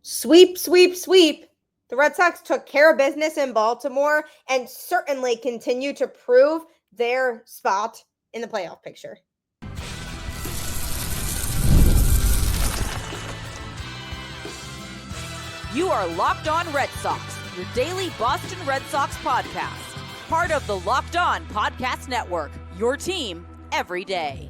Sweep, sweep, sweep. The Red Sox took care of business in Baltimore and certainly continue to prove their spot in the playoff picture. You are Locked On Red Sox, your daily Boston Red Sox podcast. Part of the Locked On Podcast Network, your team every day.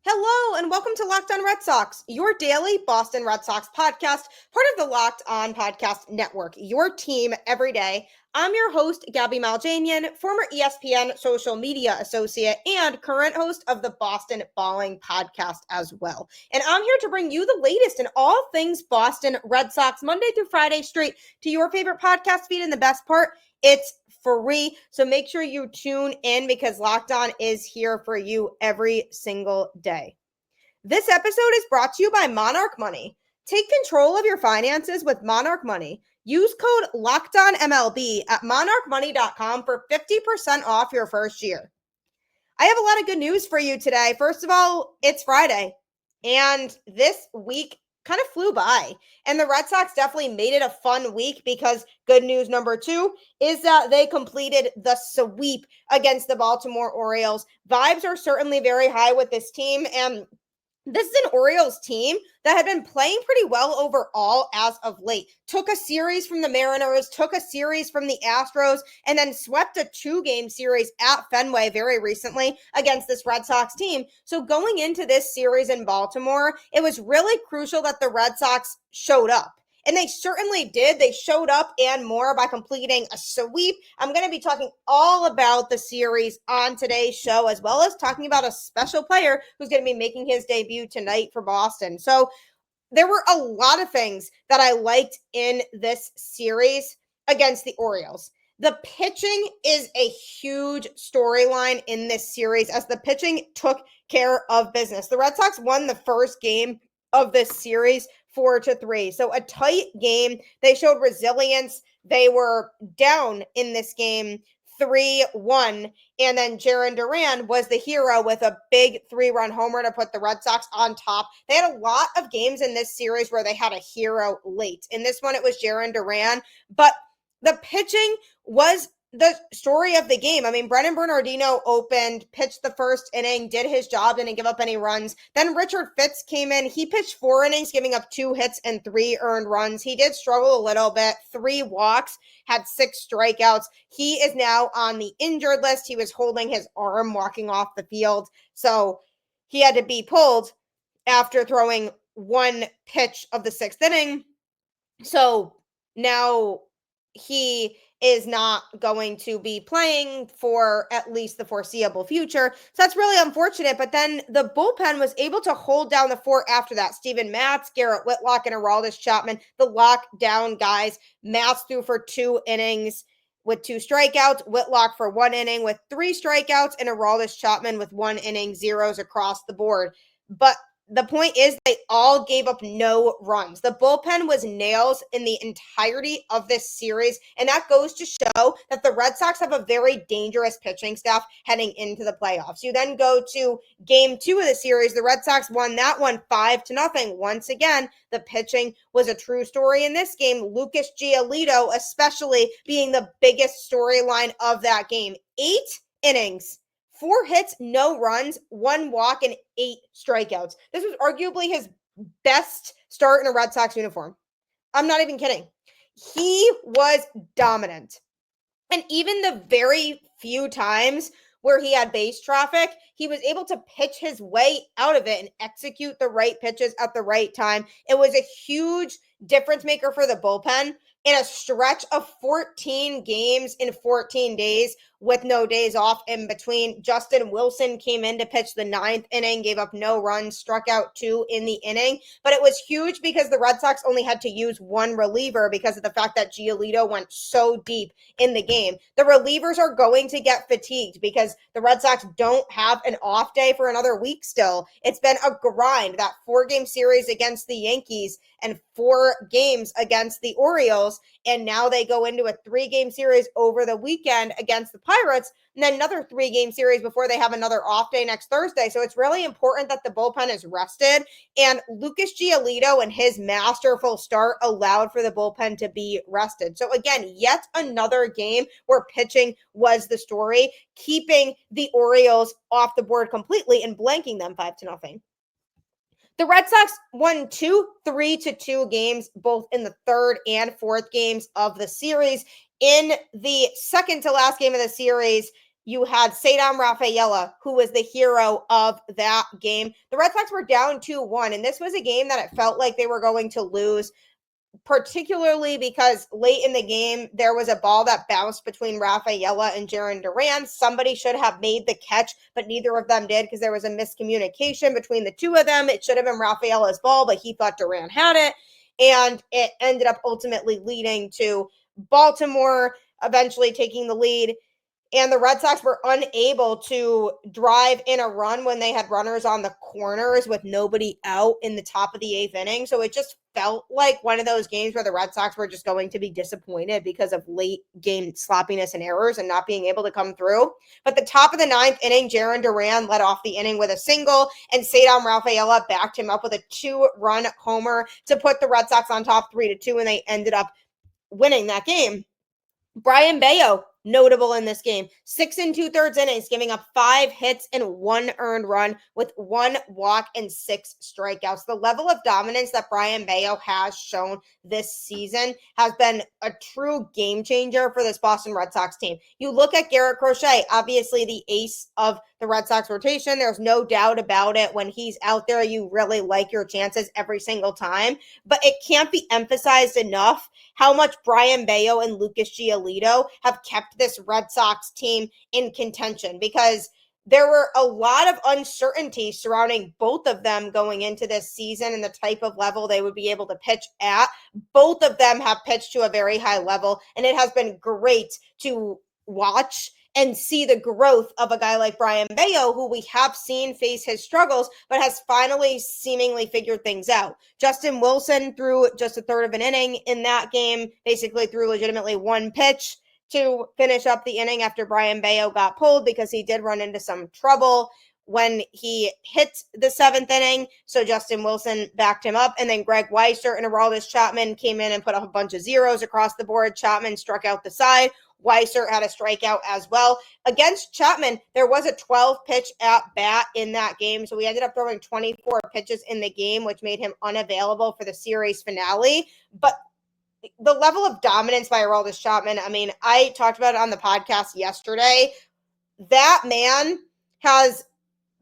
Hello and welcome to Locked On Red Sox, your daily Boston Red Sox podcast, part of the Locked On Podcast Network, your team every day. I'm your host, Gabby Maljanian, former ESPN social media associate and current host of the Boston Balling podcast as well. And I'm here to bring you the latest in all things Boston Red Sox, Monday through Friday, straight to your favorite podcast feed. And the best part, it's free. So make sure you tune in because Locked On is here for you every single day. This episode is brought to you by Monarch Money. Take control of your finances with Monarch Money. Use code LOCKEDONMLB at monarchmoney.com for 50% off your first year. I have a lot of good news for you today. First of all, it's Friday, and this week kind of flew by. And the Red Sox definitely made it a fun week because good news number two is that they completed the sweep against the Baltimore Orioles. Vibes are certainly very high with this team, and this is an Orioles team that had been playing pretty well overall as of late. Took a series from the Mariners, took a series from the Astros, and then swept a 2-game series at Fenway very recently against this Red Sox team. So going into this series in Baltimore, it was really crucial that the Red Sox showed up. And they certainly did. They showed up and more by completing a sweep. I'm going to be talking all about the series on today's show, as well as talking about a special player who's going to be making his debut tonight for Boston. So there were a lot of things that I liked in this series against the Orioles. The pitching is a huge storyline in this series as the pitching took care of business. The Red Sox won the first game of this series 4-3. So a tight game. They showed resilience. They were down in this game 3-1. And then Jarren Duran was the hero with a big 3-run homer to put the Red Sox on top. They had a lot of games in this series where they had a hero late. In this one, it was Jarren Duran. But the pitching was the story of the game. I mean, Brennan Bernardino opened, pitched the first inning, did his job, didn't give up any runs. Then Richard Fitz came in. He pitched 4 innings, giving up 2 hits and 3 earned runs. He did struggle a little bit, 3 walks, had 6 strikeouts. He is now on the injured list. He was holding his arm walking off the field. So he had to be pulled after throwing 1 pitch of the 6th inning. So now he is not going to be playing for at least the foreseeable future. So that's really unfortunate. But then the bullpen was able to hold down the fort after that. Steven Matz, Garrett Whitlock, and Aroldis Chapman, the lockdown guys. Matz threw for 2 innings with 2 strikeouts, Whitlock for 1 inning with 3 strikeouts, and Aroldis Chapman with 1 inning, zeros across the board. But the point is they all gave up no runs. The bullpen was nails in the entirety of this series, and that goes to show that the Red Sox have a very dangerous pitching staff heading into the playoffs. You then go to game 2 of the series. The Red Sox won that one 5-0. Once again, the pitching was a true story in this game. Lucas Giolito especially being the biggest storyline of that game. 8 innings. 4 hits, no runs, 1 walk, and 8 strikeouts. This was arguably his best start in a Red Sox uniform. I'm not even kidding. He was dominant. And even the very few times where he had base traffic, he was able to pitch his way out of it and execute the right pitches at the right time. It was a huge difference maker for the bullpen in a stretch of 14 games in 14 days with no days off in between. Justin Wilson came in to pitch the 9th inning, gave up no runs, struck out 2 in the inning. But it was huge because the Red Sox only had to use 1 reliever because of the fact that Giolito went so deep in the game. The relievers are going to get fatigued because the Red Sox don't have an off day for another week still. It's been a grind. That 4-game series against the Yankees and 4 games against the Orioles Orioles, and now they go into a 3-game series over the weekend against the Pirates, and then another 3-game series before they have another off day next Thursday. So it's really important that the bullpen is rested, and Lucas Giolito and his masterful start allowed for the bullpen to be rested. So again, yet another game where pitching was the story, keeping the Orioles off the board completely and blanking them 5-0. The Red Sox won 2 3-2 games, both in the third and fourth games of the series. In the second to last game of the series, you had Cedar Rafaela, who was the hero of that game. The Red Sox were down 2-1, and this was a game that it felt like they were going to lose, particularly because late in the game, there was a ball that bounced between Rafaela and Jarren Duran. Somebody should have made the catch, but neither of them did because there was a miscommunication between the two of them. It should have been Rafaela's ball, but he thought Duran had it, and it ended up ultimately leading to Baltimore eventually taking the lead. And the Red Sox were unable to drive in a run when they had runners on the corners with nobody out in the top of the 8th inning. So it just felt like one of those games where the Red Sox were just going to be disappointed because of late game sloppiness and errors and not being able to come through. But the top of the 9th inning, Jarren Duran led off the inning with a single, and Cedar Rafaela backed him up with a 2-run homer to put the Red Sox on top 3-2, and they ended up winning that game. Brayan Bello, notable in this game, 6 2/3 innings, giving up 5 hits and 1 earned run with 1 walk and 6 strikeouts. The level of dominance that Brayan Bello has shown this season has been a true game changer for this Boston Red Sox team. You look at Garrett Crochet, obviously the ace of the Red Sox rotation. There's no doubt about it. When he's out there, you really like your chances every single time. But it can't be emphasized enough how much Brayan Bello and Lucas Giolito have kept this Red Sox team in contention, because there were a lot of uncertainty surrounding both of them going into this season and the type of level they would be able to pitch at. Both of them have pitched to a very high level, and it has been great to watch and see the growth of a guy like Brayan Bello, who we have seen face his struggles, but has finally seemingly figured things out. Justin Wilson threw just a third of an inning in that game, basically threw legitimately 1 pitch to finish up the inning after Brayan Bello got pulled because he did run into some trouble when he hit the 7th inning. So Justin Wilson backed him up, and then Greg Weissert and Aroldis Chapman came in and put up a bunch of zeros across the board. Chapman struck out the side. Weissert had a strikeout as well. Against Chapman, there was a 12-pitch at bat in that game, so we ended up throwing 24 pitches in the game, which made him unavailable for the series finale. But the level of dominance by Aroldis Chapman, I mean, I talked about it on the podcast yesterday. That man has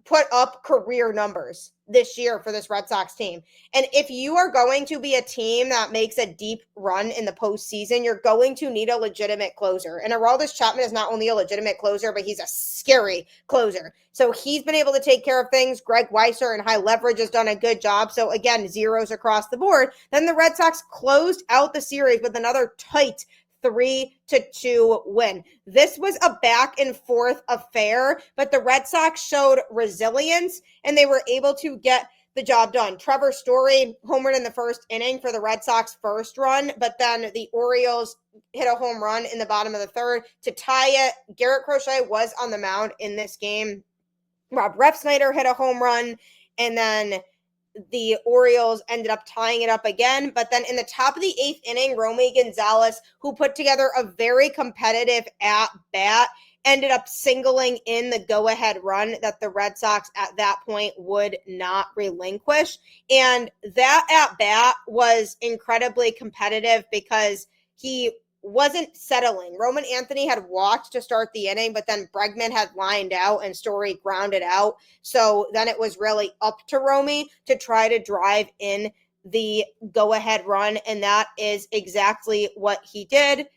put up career numbers this year for this Red Sox team. And if you are going to be a team that makes a deep run in the postseason, you're going to need a legitimate closer. And Aroldis Chapman is not only a legitimate closer, but he's a scary closer. So he's been able to take care of things. Greg Weissert in high leverage has done a good job. So again, zeros across the board. Then the Red Sox closed out the series with another tight 3-2 win. This was a back and forth affair, but the Red Sox showed resilience and they were able to get the job done. Trevor Story homered in the first inning for the Red Sox first run, but then the Orioles hit a home run in the bottom of the third to tie it. Garrett Crochet was on the mound in this game. Rob Refsnyder hit a home run, and then the Orioles ended up tying it up again. But then in the top of the 8th inning, Romy Gonzalez, who put together a very competitive at-bat, ended up singling in the go-ahead run that the Red Sox at that point would not relinquish. And that at-bat was incredibly competitive because he wasn't settling. Roman Anthony had walked to start the inning, but then Bregman had lined out and Story grounded out. So then it was really up to Romy to try to drive in the go-ahead run, and that is exactly what he did.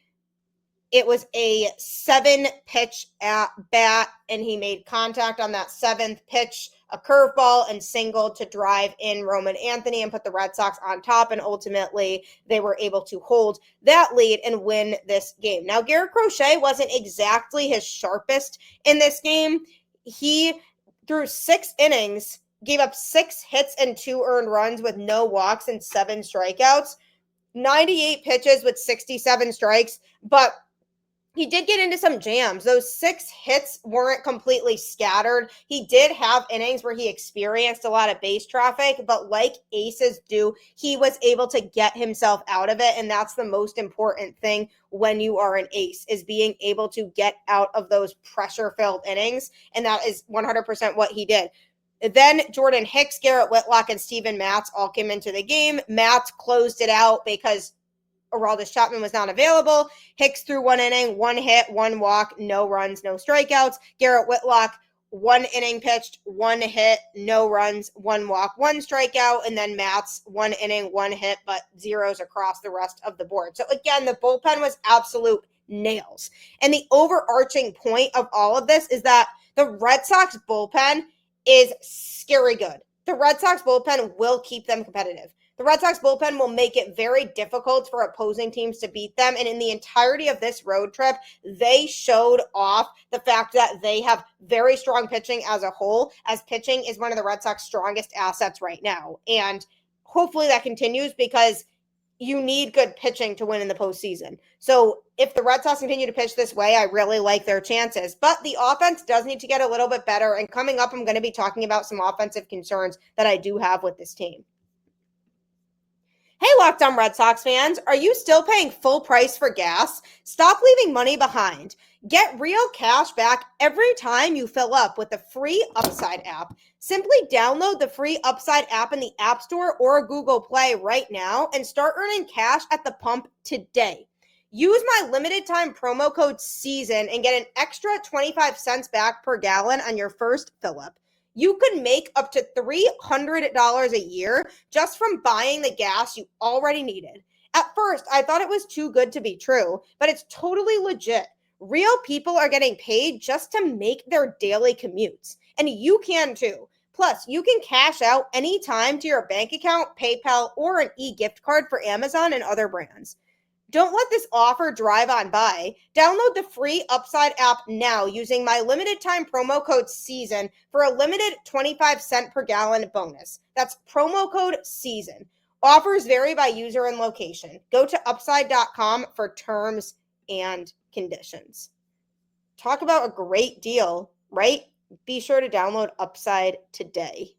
It was a 7-pitch at bat, and he made contact on that 7th pitch, a curveball, and singled to drive in Roman Anthony and put the Red Sox on top. And ultimately, they were able to hold that lead and win this game. Now, Garrett Crochet wasn't exactly his sharpest in this game. He threw 6 innings, gave up 6 hits and 2 earned runs with no walks and 7 strikeouts. 98 pitches with 67 strikes, but he did get into some jams. Those 6 hits weren't completely scattered. He did have innings where he experienced a lot of base traffic, but like aces do, he was able to get himself out of it. And that's the most important thing when you are an ace, is being able to get out of those pressure-filled innings. And that is 100% what he did. Then Jordan Hicks, Garrett Whitlock, and Steven Matz all came into the game. Matz closed it out because Aroldis Chapman was not available. Hicks threw 1 inning, 1 hit, 1 walk, no runs, no strikeouts. Garrett Whitlock, 1 inning pitched, 1 hit, no runs, 1 walk, 1 strikeout. And then Matz, 1 inning, 1 hit, but zeros across the rest of the board. So again, the bullpen was absolute nails. And the overarching point of all of this is that the Red Sox bullpen is scary good. The Red Sox bullpen will keep them competitive. The Red Sox bullpen will make it very difficult for opposing teams to beat them. And in the entirety of this road trip, they showed off the fact that they have very strong pitching as a whole, as pitching is one of the Red Sox strongest assets right now. And hopefully that continues, because you need good pitching to win in the postseason. So if the Red Sox continue to pitch this way, I really like their chances. But the offense does need to get a little bit better. And coming up, I'm going to be talking about some offensive concerns that I do have with this team. Hey, Locked On Red Sox fans, are you still paying full price for gas? Stop leaving money behind. Get real cash back every time you fill up with the free Upside app. Simply download the free Upside app in the App Store or Google Play right now and start earning cash at the pump today. Use my limited time promo code SEASON and get an extra 25 cents back per gallon on your first fill up. You could make up to $300 a year just from buying the gas you already needed. At first, I thought it was too good to be true, but it's totally legit. Real people are getting paid just to make their daily commutes, and you can too. Plus, you can cash out anytime to your bank account, PayPal, or an e-gift card for Amazon and other brands. Don't let this offer drive on by. Download the free Upside app now using my limited time promo code SEASON for a limited 25 cent per gallon bonus. That's promo code SEASON. Offers vary by user and location. Go to upside.com for terms and conditions. Talk about a great deal, right? Be sure to download Upside today.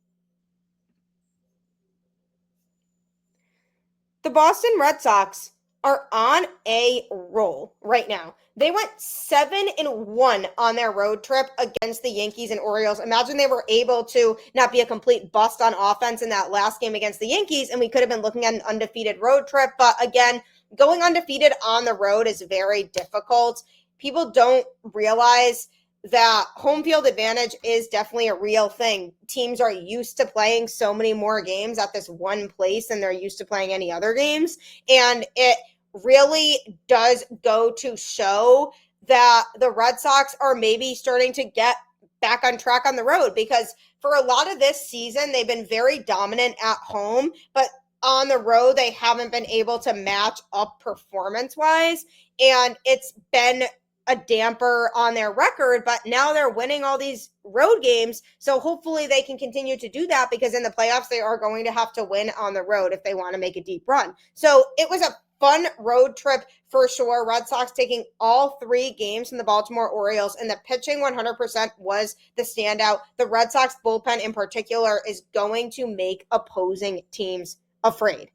The Boston Red Sox are on a roll right now. They went 7-1 on their road trip against the Yankees and Orioles. Imagine they were able to not be a complete bust on offense in that last game against the Yankees, and we could have been looking at an undefeated road trip. But again, going undefeated on the road is very difficult. People don't realize that home field advantage is definitely a real thing. Teams are used to playing so many more games at this one place than they're used to playing any other games. And it really does go to show that the Red Sox are maybe starting to get back on track on the road, because for a lot of this season, they've been very dominant at home, but on the road, they haven't been able to match up performance-wise, and it's been a damper on their record, but now they're winning all these road games. So hopefully they can continue to do that, because in the playoffs, they are going to have to win on the road if they want to make a deep run. So it was a fun road trip for sure. Red Sox taking all 3 games from the Baltimore Orioles, and the pitching 100% was the standout. The Red Sox bullpen in particular is going to make opposing teams afraid.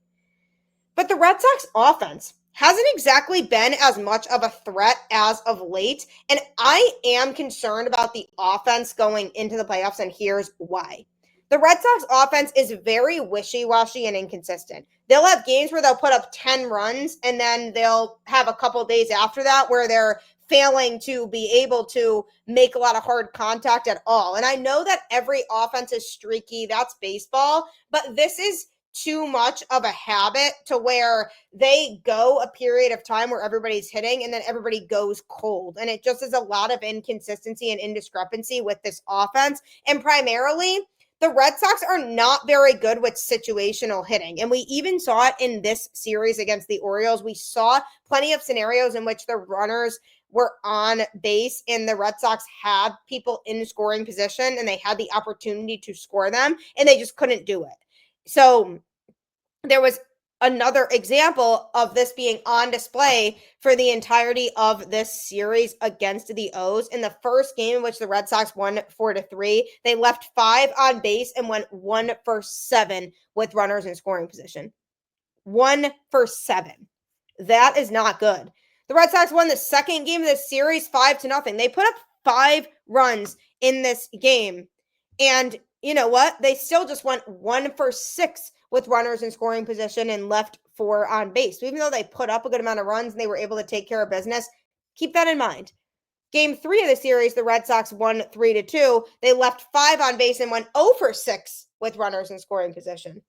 But the Red Sox offense hasn't exactly been as much of a threat as of late, and I am concerned about the offense going into the playoffs, and here's why. The Red Sox offense is very wishy-washy and inconsistent. They'll have games where they'll put up 10 runs, and then they'll have a couple days after that where they're failing to be able to make a lot of hard contact at all. And I know that every offense is streaky, that's baseball, but this is too much of a habit to where they go a period of time where everybody's hitting and then everybody goes cold. And it just is a lot of inconsistency and indiscrepancy with this offense. And primarily, the Red Sox are not very good with situational hitting. And we even saw it in this series against the Orioles. We saw plenty of scenarios in which the runners were on base and the Red Sox had people in scoring position and they had the opportunity to score them and they just couldn't do it. So there was another example of this being on display for the entirety of this series against the O's. In the first game in which the Red Sox won 4-3, they left 5 on base and went 1 for 7 with runners in scoring position. 1 for 7. That is not good. The Red Sox won the second game of this series 5-0. They put up 5 runs in this game. And you know what? They still just went 1 for 6 with runners in scoring position and left 4 on base. So even though they put up a good amount of runs and they were able to take care of business, keep that in mind. Game 3 of the series, the Red Sox won 3-2. They left 5 on base and went 0 for 6 with runners in scoring position.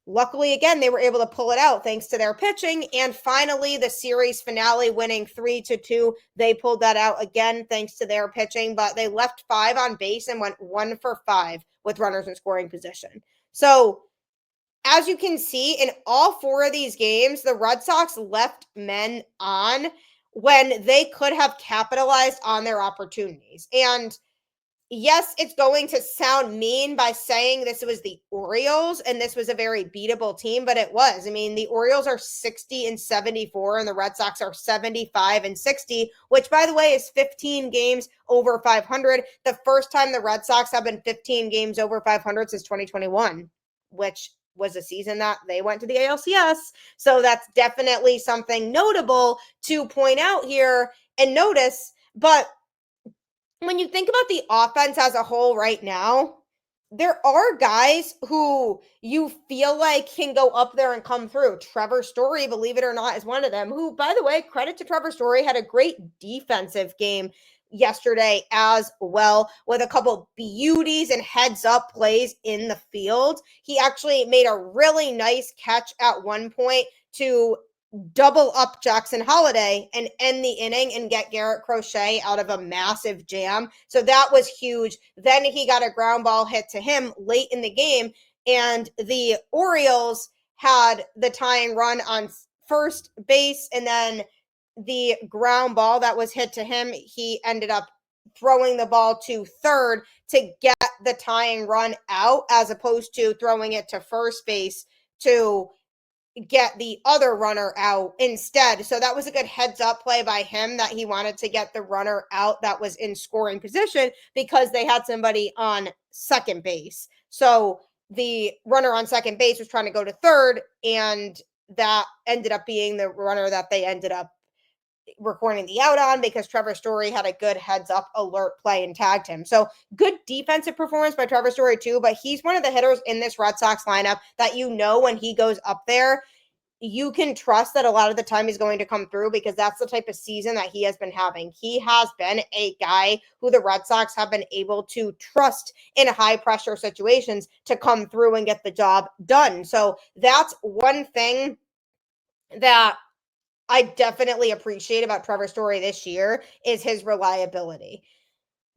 Luckily, again, they were able to pull it out thanks to their pitching. And finally, the series finale winning 3-2. They pulled that out again thanks to their pitching, but they left 5 on base and went 1 for 5 with runners in scoring position. So, as you can see, in all 4 of these games, the Red Sox left men on when they could have capitalized on their opportunities. And yes, it's going to sound mean by saying this was the Orioles and this was a very beatable team, but it was. I mean, the Orioles are 60-74 and the Red Sox are 75-60, which, by the way, is 15 games over 500. The first time the Red Sox have been 15 games over 500 since 2021, which was a season that they went to the ALCS. So that's definitely something notable to point out here and notice. But when you think about the offense as a whole right now, there are guys who you feel like can go up there and come through. Trevor Story, believe it or not, is one of them, who, by the way, credit to Trevor Story, had a great defensive game yesterday as well, with a couple beauties and heads up plays in the field. He actually made a really nice catch at one point to double up Jackson Holiday and end the inning and get Garrett Crochet out of a massive jam. So that was huge. Then he got a ground ball hit to him late in the game, and the Orioles had the tying run on first base, and then the ground ball that was hit to him, he ended up throwing the ball to third to get the tying run out, as opposed to throwing it to first base to get the other runner out instead. So that was a good heads up play by him, that he wanted to get the runner out that was in scoring position because they had somebody on second base. So the runner on second base was trying to go to third, and that ended up being the runner that they ended up recording the out on, because Trevor Story had a good heads up alert play and tagged him. So good defensive performance by Trevor Story too, but he's one of the hitters in this Red Sox lineup that, you know, when he goes up there, you can trust that a lot of the time he's going to come through, because that's the type of season that he has been having. He has been a guy who the Red Sox have been able to trust in high pressure situations to come through and get the job done. So that's one thing that I definitely appreciate about Trevor Story this year, is his reliability.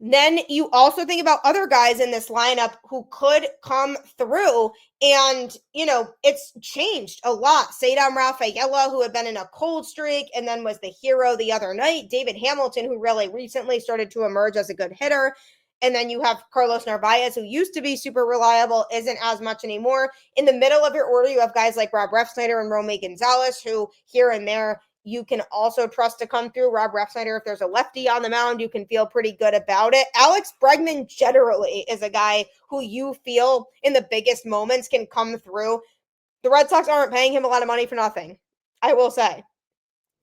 Then you also think about other guys in this lineup who could come through, and, you know, it's changed a lot. Sadam Rafaela, who had been in a cold streak and then was the hero the other night. David Hamilton, who really recently started to emerge as a good hitter. And then you have Carlos Narvaez, who used to be super reliable, isn't as much anymore. In the middle of your order, you have guys like Rob Refsnyder and Romy Gonzalez, who here and there you can also trust to come through. Rob Refsnyder, if there's a lefty on the mound, you can feel pretty good about it. Alex Bregman generally is a guy who you feel in the biggest moments can come through. The Red Sox aren't paying him a lot of money for nothing, I will say.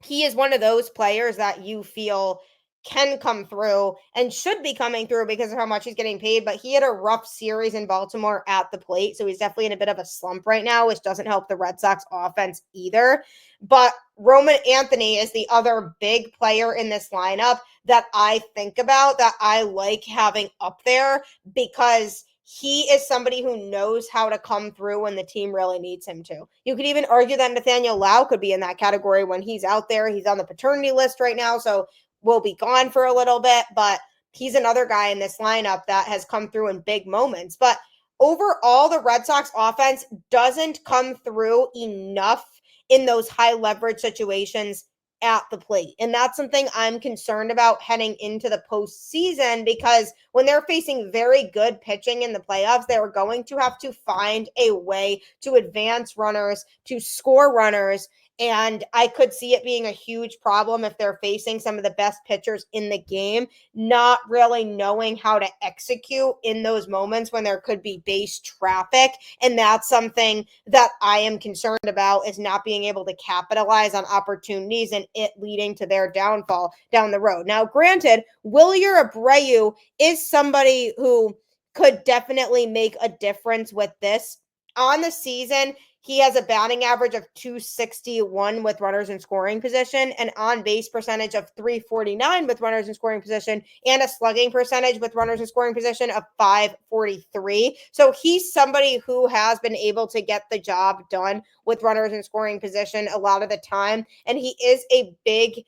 He is one of those players that you feel can come through and should be coming through because of how much he's getting paid. But he had a rough series in Baltimore at the plate, so he's definitely in a bit of a slump right now, which doesn't help the Red Sox offense either. But Roman Anthony is the other big player in this lineup that I think about, that I like having up there, because he is somebody who knows how to come through when the team really needs him to. You could even argue that Nathaniel Lau could be in that category when he's out there. He's on the paternity list right now, so will be gone for a little bit, but he's another guy in this lineup that has come through in big moments. But overall, the Red Sox offense doesn't come through enough in those high leverage situations at the plate. And that's something I'm concerned about heading into the postseason, because when they're facing very good pitching in the playoffs, they're going to have to find a way to advance runners, to score runners. And I could see it being a huge problem if they're facing some of the best pitchers in the game, not really knowing how to execute in those moments when there could be base traffic. And that's something that I am concerned about, is not being able to capitalize on opportunities and it leading to their downfall down the road. Now, granted, Wilyer Abreu is somebody who could definitely make a difference with this. On the season, he has a batting average of 261 with runners in scoring position, an on-base percentage of 349 with runners in scoring position, and a slugging percentage with runners in scoring position of 543. So he's somebody who has been able to get the job done with runners in scoring position a lot of the time. And he is a big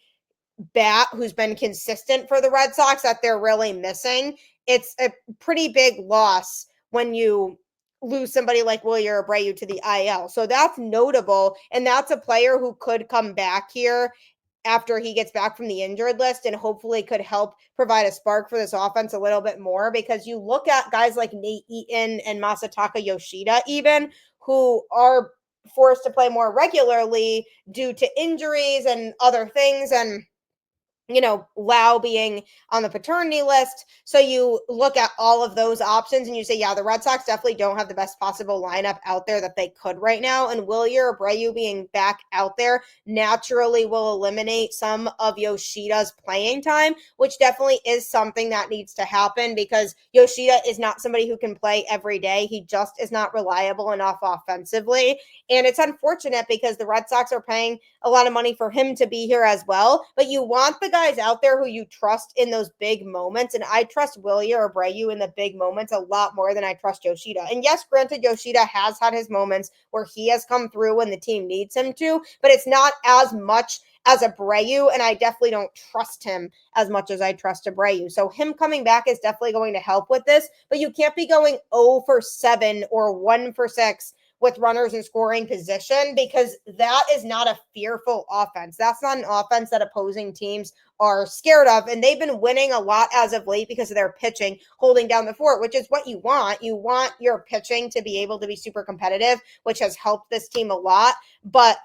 bat who's been consistent for the Red Sox that they're really missing. It's a pretty big loss when you lose somebody like Wilyer Abreu to the IL. So that's notable. And that's a player who could come back here after he gets back from the injured list and hopefully could help provide a spark for this offense a little bit more, because you look at guys like Nate Eaton and Masataka Yoshida, even, who are forced to play more regularly due to injuries and other things. And Lau being on the paternity list. So you look at all of those options and you say, yeah, the Red Sox definitely don't have the best possible lineup out there that they could right now. And Wilyer Abreu being back out there naturally will eliminate some of Yoshida's playing time, which definitely is something that needs to happen, because Yoshida is not somebody who can play every day. He just is not reliable enough offensively. And it's unfortunate because the Red Sox are paying a lot of money for him to be here as well. But you want the guys out there who you trust in those big moments. And I trust Wilyer Abreu in the big moments a lot more than I trust Yoshida. And yes, granted, Yoshida has had his moments where he has come through when the team needs him to, but it's not as much as Abreu, and I definitely don't trust him as much as I trust Abreu. So him coming back is definitely going to help with this, but you can't be going 0 for 7 or 1 for 6 with runners in scoring position, because that is not a fearful offense. That's not an offense that opposing teams are scared of. And they've been winning a lot as of late because of their pitching holding down the fort, which is what you want. You want your pitching to be able to be super competitive, which has helped this team a lot. But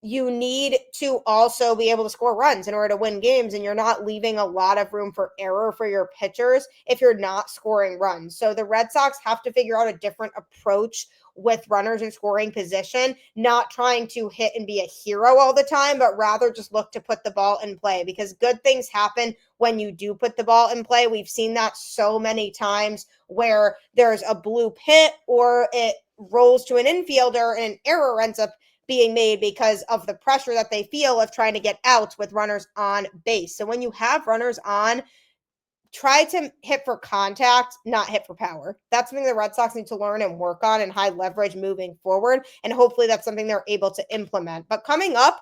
you need to also be able to score runs in order to win games, and you're not leaving a lot of room for error for your pitchers if you're not scoring runs. So the Red Sox have to figure out a different approach with runners in scoring position, not trying to hit and be a hero all the time, but rather just look to put the ball in play, because good things happen when you do put the ball in play. We've seen that so many times where there's a blue pit or it rolls to an infielder and an error ends up being made because of the pressure that they feel of trying to get outs with runners on base. So when you have runners on, try to hit for contact, not hit for power. That's something the Red Sox need to learn and work on in high leverage moving forward. And hopefully that's something they're able to implement. But coming up,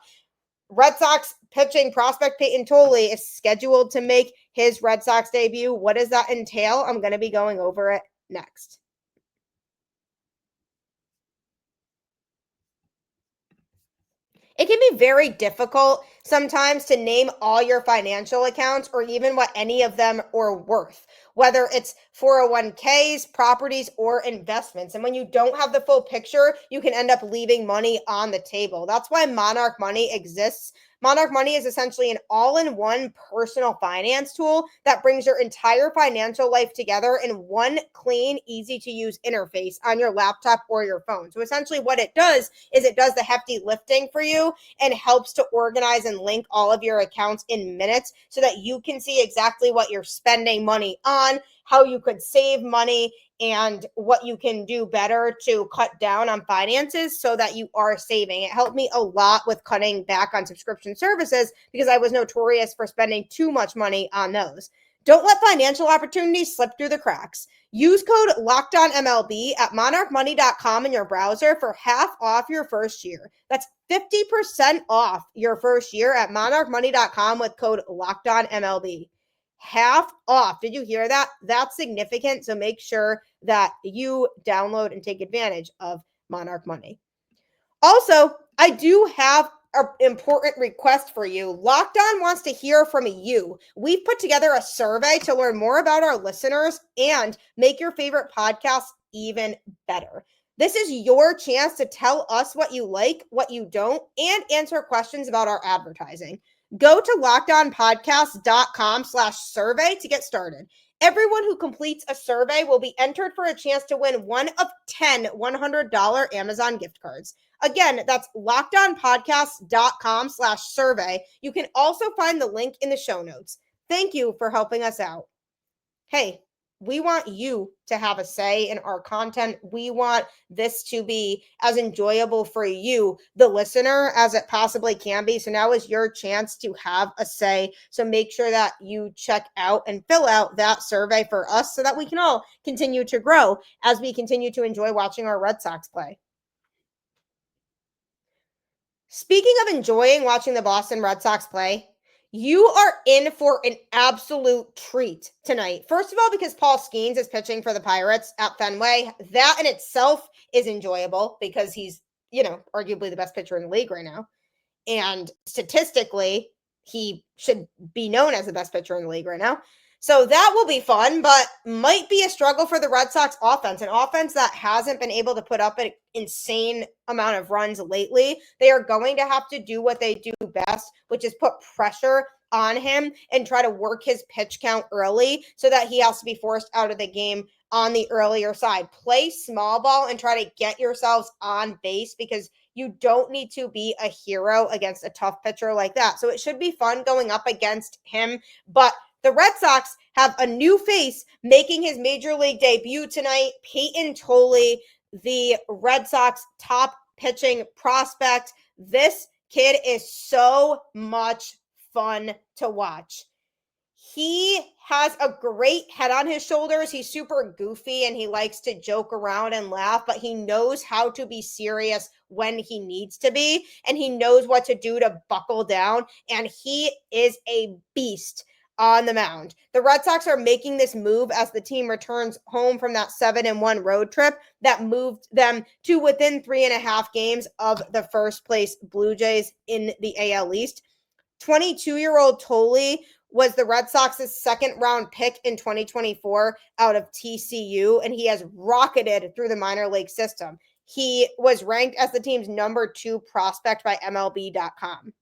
Red Sox pitching prospect Payton Tolle is scheduled to make his Red Sox debut. What does that entail? I'm going to be going over it next. It can be very difficult sometimes to name all your financial accounts or even what any of them are worth, whether it's 401ks, properties, or investments. And when you don't have the full picture, you can end up leaving money on the table. That's why Monarch Money exists. Monarch Money is essentially an all-in-one personal finance tool that brings your entire financial life together in one clean, easy-to-use interface on your laptop or your phone. So essentially what it does is it does the hefty lifting for you and helps to organize and link all of your accounts in minutes so that you can see exactly what you're spending money on, how you could save money, and what you can do better to cut down on finances so that you are saving. It helped me a lot with cutting back on subscription services because I was notorious for spending too much money on those. Don't let financial opportunities slip through the cracks. Use code LOCKEDONMLB at monarchmoney.com in your browser for half off your first year. That's 50% off your first year at monarchmoney.com with code LOCKEDONMLB. Half off. Did you hear that? That's significant. So make sure that you download and take advantage of Monarch Money. Also, I do have an important request for you. Locked On wants to hear from you. We've put together a survey to learn more about our listeners and make your favorite podcast even better. This is your chance to tell us what you like, what you don't, and answer questions about our advertising. Go to lockedonpodcast.com/survey to get started. Everyone who completes a survey will be entered for a chance to win one of 10 $100 Amazon gift cards. Again, that's lockedonpodcast.com/survey. You can also find the link in the show notes. Thank you for helping us out. Hey, we want you to have a say in our content. We want this to be as enjoyable for you, the listener, as it possibly can be. So now is your chance to have a say. So make sure that you check out and fill out that survey for us so that we can all continue to grow as we continue to enjoy watching our Red Sox play. Speaking of enjoying watching the Boston Red Sox play, you are in for an absolute treat tonight. First of all, because Paul Skeens is pitching for the Pirates at Fenway. That in itself is enjoyable because he's, arguably the best pitcher in the league right now. And statistically, he should be known as the best pitcher in the league right now. So that will be fun, but might be a struggle for the Red Sox offense, an offense that hasn't been able to put up an insane amount of runs lately. They are going to have to do what they do best, which is put pressure on him and try to work his pitch count early so that he has to be forced out of the game on the earlier side. Play small ball and try to get yourselves on base because you don't need to be a hero against a tough pitcher like that. So it should be fun going up against him, but the Red Sox have a new face making his major league debut tonight. Payton Tolle, the Red Sox top pitching prospect. This kid is so much fun to watch. He has a great head on his shoulders. He's super goofy and he likes to joke around and laugh, but he knows how to be serious when he needs to be, and he knows what to do to buckle down, and he is a beast on the mound. The Red Sox are making this move as the team returns home from that 7-1 road trip that moved them to within 3.5 games of the first place Blue Jays in the AL East. 22-year-old Tolle was the Red Sox's second-round pick in 2024 out of TCU, and he has rocketed through the minor league system. He was ranked as the team's number 2 prospect by MLB.com.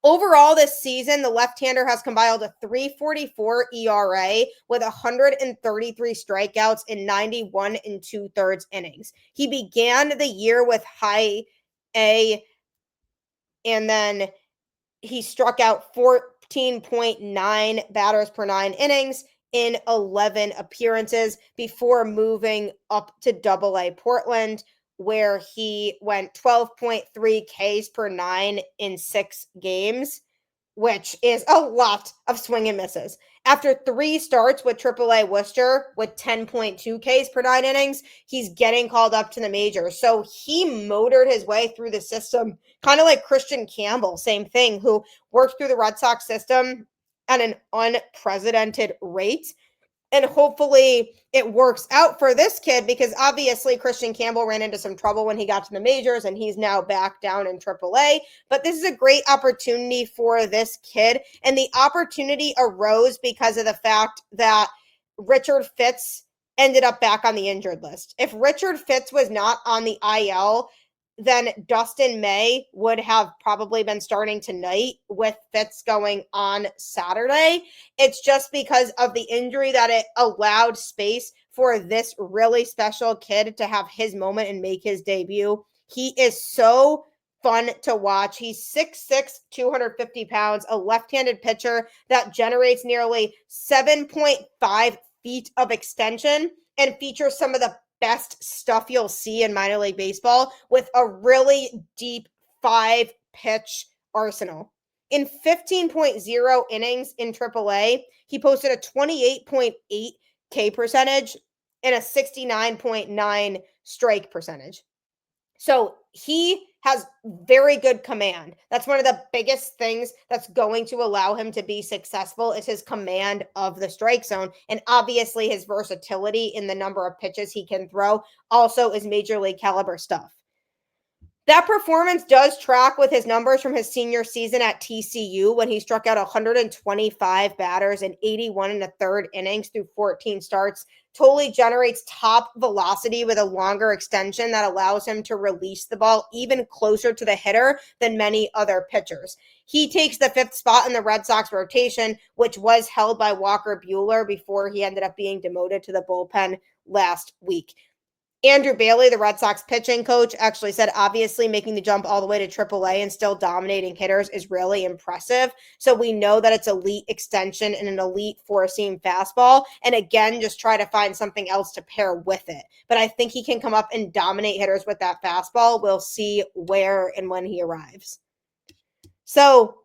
Overall, this season, the left-hander has compiled a 3.44 ERA with 133 strikeouts in 91 2/3 innings. He began the year with high A, and then he struck out 14.9 batters per 9 innings in 11 appearances before moving up to Double-A Portland, where he went 12.3 Ks per 9 in 6 games, which is a lot of swing and misses. After 3 starts with AAA Worcester with 10.2 Ks per 9 innings, he's getting called up to the majors. So he motored his way through the system, kind of like Christian Campbell, same thing, who worked through the Red Sox system at an unprecedented rate. And hopefully it works out for this kid because obviously Christian Campbell ran into some trouble when he got to the majors and he's now back down in AAA. But this is a great opportunity for this kid. And the opportunity arose because of the fact that Richard Fitz ended up back on the injured list. If Richard Fitz was not on the IL, then Dustin May would have probably been starting tonight with Fitz going on Saturday. It's just because of the injury that it allowed space for this really special kid to have his moment and make his debut. He is so fun to watch. He's 6'6", 250 pounds, a left-handed pitcher that generates nearly 7.5 feet of extension and features some of the best stuff you'll see in minor league baseball with a really deep 5-pitch arsenal. In 15.0 innings in AAA, he posted a 28.8 K percentage and a 69.9 strike percentage. So he has very good command. That's one of the biggest things that's going to allow him to be successful is his command of the strike zone. And obviously his versatility in the number of pitches he can throw also is major league caliber stuff. That performance does track with his numbers from his senior season at TCU when he struck out 125 batters in 81 and a third innings through 14 starts. Tolle generates top velocity with a longer extension that allows him to release the ball even closer to the hitter than many other pitchers. He takes the 5th spot in the Red Sox rotation, which was held by Walker Buehler before he ended up being demoted to the bullpen last week. Andrew Bailey, the Red Sox pitching coach, actually said obviously making the jump all the way to AAA and still dominating hitters is really impressive. So we know that it's elite extension and an elite four-seam fastball. And again, just try to find something else to pair with it. But I think he can come up and dominate hitters with that fastball. We'll see where and when he arrives. So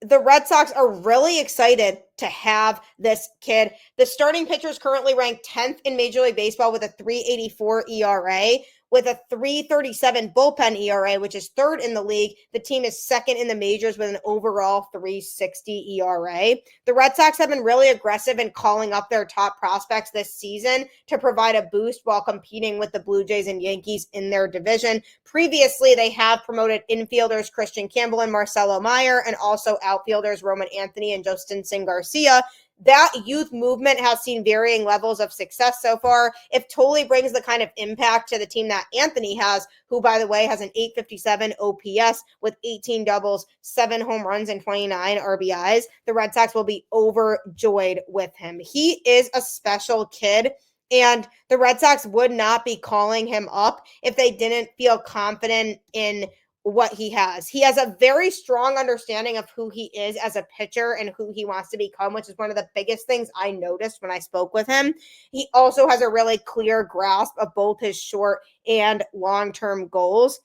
the Red Sox are really excited to have this kid. The starting pitcher is currently ranked 10th in Major League Baseball with a 3.84 ERA, with a 3.37 bullpen ERA, which is 3rd in the league. The team is 2nd in the majors with an overall 3.60 ERA. The Red Sox have been really aggressive in calling up their top prospects this season to provide a boost while competing with the Blue Jays and Yankees in their division. Previously, they have promoted infielders Christian Campbell and Marcelo Meyer, and also outfielders Roman Anthony and Justinson Garcia. That youth movement has seen varying levels of success so far. If Tolle brings the kind of impact to the team that Anthony has, who, by the way, has an 857 OPS with 18 doubles, 7 home runs, and 29 RBIs, the Red Sox will be overjoyed with him. He is a special kid, and the Red Sox would not be calling him up if they didn't feel confident in what he has. He has a very strong understanding of who he is as a pitcher and who he wants to become, which is one of the biggest things I noticed when I spoke with him. He also has a really clear grasp of both his short and long-term goals.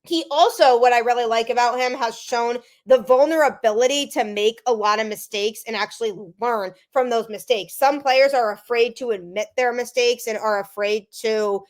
He also, what I really like about him, has shown the vulnerability to make a lot of mistakes and actually learn from those mistakes. Some players are afraid to admit their mistakes and are afraid to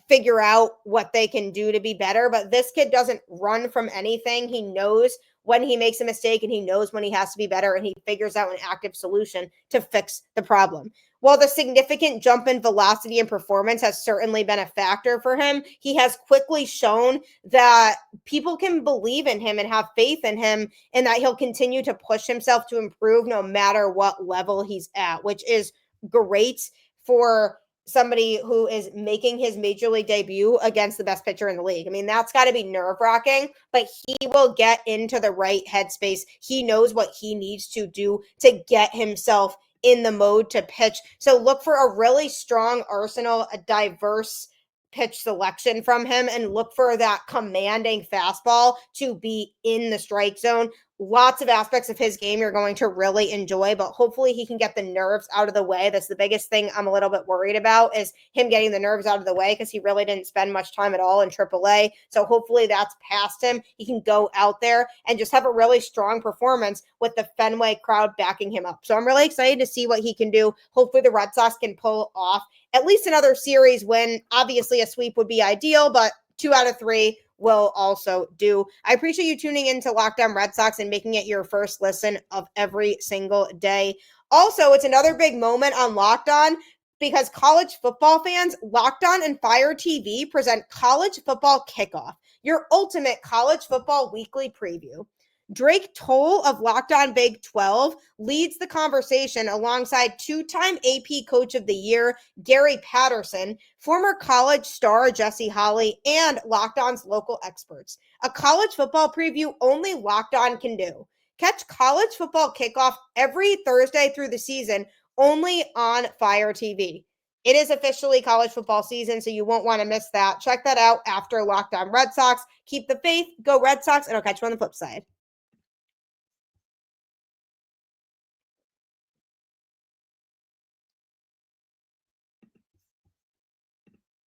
figure out what they can do to be better. But this kid doesn't run from anything. He knows when he makes a mistake and he knows when he has to be better, and he figures out an active solution to fix the problem. While the significant jump in velocity and performance has certainly been a factor for him, he has quickly shown that people can believe in him and have faith in him, and that he'll continue to push himself to improve no matter what level he's at, which is great for somebody who is making his major league debut against the best pitcher in the league. I mean, that's got to be nerve-wracking, but he will get into the right headspace. He knows what he needs to do to get himself in the mode to pitch. So look for a really strong arsenal, a diverse pitch selection from him, and look for that commanding fastball to be in the strike zone. Lots of aspects of his game you're going to really enjoy, but hopefully he can get the nerves out of the way. That's the biggest thing I'm a little bit worried about, is him getting the nerves out of the way, because he really didn't spend much time at all in AAA. So hopefully that's past him. He can go out there and just have a really strong performance with the Fenway crowd backing him up. So I'm really excited to see what he can do. Hopefully the Red Sox can pull off at least another series win. Obviously a sweep would be ideal, but 2 out of 3 will also do. I appreciate you tuning in to Locked On Red Sox and making it your first listen of every single day. Also, it's another big moment on Locked On, because college football fans, Locked On and Fire TV present College Football Kickoff, your ultimate college football weekly preview. Drake Toll of Locked On Big 12 leads the conversation alongside 2-time AP Coach of the Year Gary Patterson, former college star Jesse Holley, and Locked On's local experts. A college football preview only Locked On can do. Catch College Football Kickoff every Thursday through the season, only on Fire TV. It is officially college football season, so you won't want to miss that. Check that out after Locked On Red Sox. Keep the faith, go Red Sox, and I'll catch you on the flip side.